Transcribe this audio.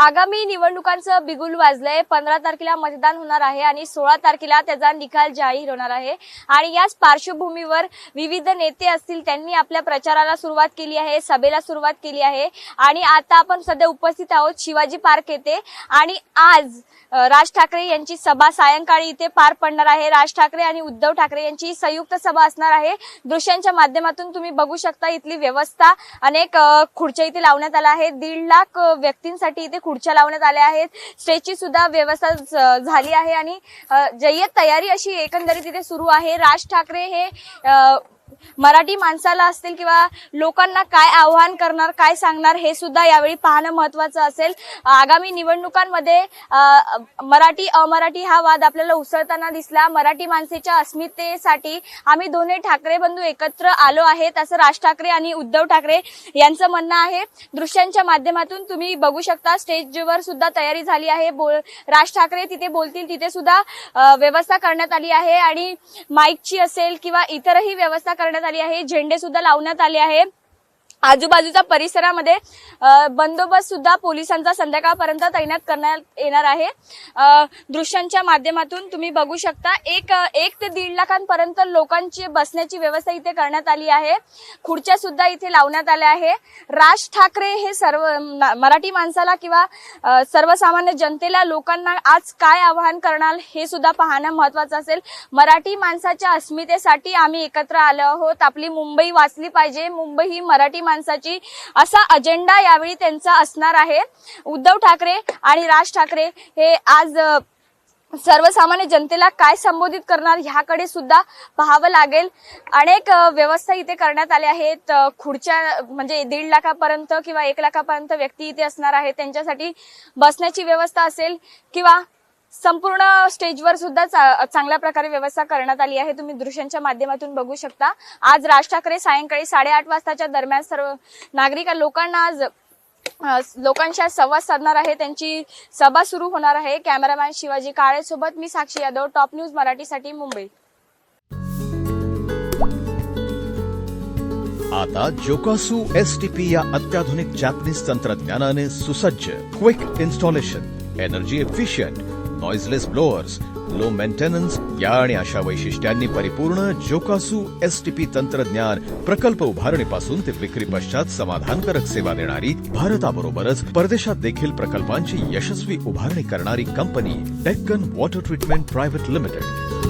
आगामी निवडणुकांचं बिगुल वाजलंय। 15 तारखेला मतदान होणार आहे आणि 16 तारखेला त्याचा निकाल जाहीर होणार आहे। आणि याच पार्श्वभूमीवर विविध नेते असतील त्यांनी आपल्या प्रचाराला सुरुवात केली आहे, सभेला सुरुवात केली आहे। आणि आता आपण सध्या उपस्थित आहोत शिवाजी पार्क येथे आणि आज राज ठाकरे यांची सभा सायंकाळी इथे पार पडणार आहे। राज ठाकरे आणि उद्धव ठाकरे यांची संयुक्त सभा असणार आहे। दृश्यांच्या माध्यमातून तुम्ही बघू शकता इथली व्यवस्था, अनेक खुर्च्या इथे लावण्यात आल्या आहेत। 1.5 लाख व्यक्तींसाठी इथे खुर्च्या लावण्यात आल्या आहेत। स्टेजची सुद्धा व्यवस्था झाली आहे आणि जय्यत तयारी अशी एकंदरीत इथे सुरू आहे। राज ठाकरे हे मराठी माणसाला असतील किंवा लोकांना काय आव्हान करणार, काय सांगणार हे सुद्धा यावेळी पाहणं महत्त्वाचं असेल। आगामी निवडणुकांमध्ये मराठी अमराठी हा वाद आपल्याला उसळताना दिसला। मराठी माणसाच्या अस्मितेसाठी आम्ही दोन्ही ठाकरे बंधू एकत्र आलो आहेत असं राज ठाकरे आणि उद्धव ठाकरे यांचं म्हणणं आहे। दृश्यांच्या माध्यमातून तुम्ही बघू शकता स्टेजवर सुद्धा तयारी झाली आहे। राज ठाकरे तिथे बोलतील तिथे सुद्धा व्यवस्था करण्यात आली आहे आणि माईकची असेल किंवा इतरही व्यवस्था करण्यात आली आहे। झेंडे सुद्धा लावण्यात आले आहे। आजूबाजूच्या परिसरामध्ये बंदोबस्त सुद्धा पोलिसांचा संध्याकाळपर्यंत तैनात करण्यात येणार आहे। दृश्यांच्या माध्यमातून तुम्ही बघू शकता एक ते 1.5 लाखांपर्यंत लोकांची बसण्याची व्यवस्था इथे करण्यात आली आहे। खुर्च्या सुद्धा इथे लावण्यात आल्या आहे। राज ठाकरे हे सर्व मराठी माणसाला किंवा सर्वसामान्य जनतेला लोकांना आज काय आवाहन करणार हे सुद्धा पाहणं महत्त्वाचं असेल। मराठी माणसाच्या अस्मितेसाठी आम्ही एकत्र आलो आहोत। आपली मुंबई वाचली पाहिजे, मुंबई ही मराठी माणसाची असा अजेंडा यावेळी त्यांचा असणार आहे। उद्धव ठाकरे आणि राज ठाकरे हे आज सर्वसामान्य जनतेला काय संबोधित करणार ह्याकडे सुद्धा पाहावं लागेल। अनेक व्यवस्था इथे करण्यात आल्या आहेत। खुर्च्या म्हणजे 1.5 लाखापर्यंत किंवा 1 लाखापर्यंत व्यक्ती इथे असणार आहेत। त्यांच्यासाठी बसण्याची व्यवस्था असेल किंवा संपूर्ण स्टेजवर सुद्धा चांगल्या प्रकारे व्यवस्था करण्यात आली आहे। तुम्ही दृश्यांच्या माध्यमातून बघू शकता। आज राज ठाकरे सायंकाळी 8:30 वाजताच्या दरम्यान सर्व नागरिक लोकांना आज लोकांशी संवाद साधणार आहे। त्यांची सभा सुरू होणार आहे। कॅमेरामॅन शिवाजी काळे सोबत मी साक्षी यादव, टॉप न्यूज मराठीसाठी, मुंबई। आता जोकासू STP या अत्याधुनिक जॅपनीज तंत्रज्ञानाने सुसज्ज, quick installation, energy efficient, noiseless blowers, low maintenance या आणि अशा वैशिष्ट्यांनी परिपूर्ण जोकासू STP तंत्रज्ञान प्रकल्प उभारणीपासून ते विक्री पश्चात समाधानकारक सेवा देणारी, भारताबरोबरच परदेशात देखील प्रकल्पांची यशस्वी उभारणी करणारी company Deccan water treatment private limited.